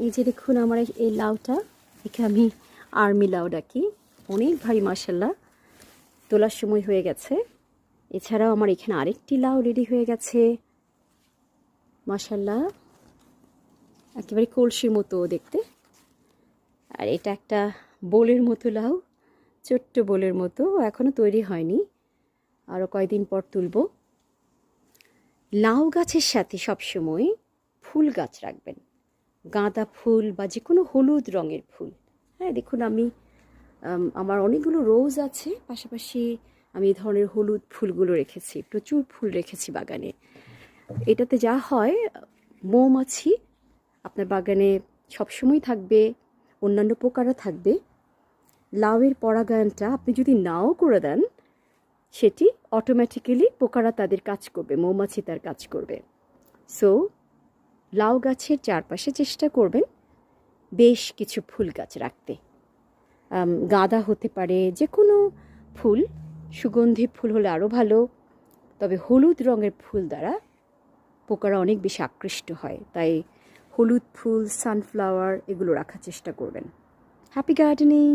এই যে দেখুন আমার এই লাউটা, একে আমি আর্মি লাউ ডাকি, অনেক ভারী মাশাল্লাহ, তোলার সময় হয়ে গেছে। এছাড়াও আমার এখানে আরেকটি লাউ রেডি হয়ে গেছে মাশাল্লাহ, একেবারে কলসির মতো দেখতে। আর এটা একটা বোলের মতো লাউ, ছোট্ট বোলের মতো, এখনও তৈরি হয়নি, আরও কয়েকদিন পর তুলব। লাউ গাছের সাথে সবসময় ফুল গাছ রাখবেন, গাঁদা ফুল বা যে কোনো হলুদ রঙের ফুল। হ্যাঁ দেখুন আমি আমার অনেকগুলো রোজ আছে, পাশাপাশি আমি এই ধরনের হলুদ ফুলগুলো রেখেছি, প্রচুর ফুল রেখেছি বাগানে। এটাতে যা হয়, মৌমাছি আপনার বাগানে সবসময় থাকবে, অন্যান্য পোকারা থাকবে। লাউয়ের পরাগায়নটা আপনি যদি নাও করে দেন, সেটি অটোমেটিক্যালি পোকারা তাদের কাজ করবে, মৌমাছি তার কাজ করবে। সো লাউ গাছের চারপাশে চেষ্টা করবেন বেশ কিছু ফুল গাছ রাখতে। গাঁদা হতে পারে, যে কোনো ফুল, সুগন্ধি ফুল হলে আরও ভালো। তবে হলুদ রঙের ফুল দ্বারা পোকারা অনেক বেশি আকৃষ্ট হয়, তাই হলুদ ফুল, সানফ্লাওয়ার এগুলো রাখার চেষ্টা করবেন। Happy gardening.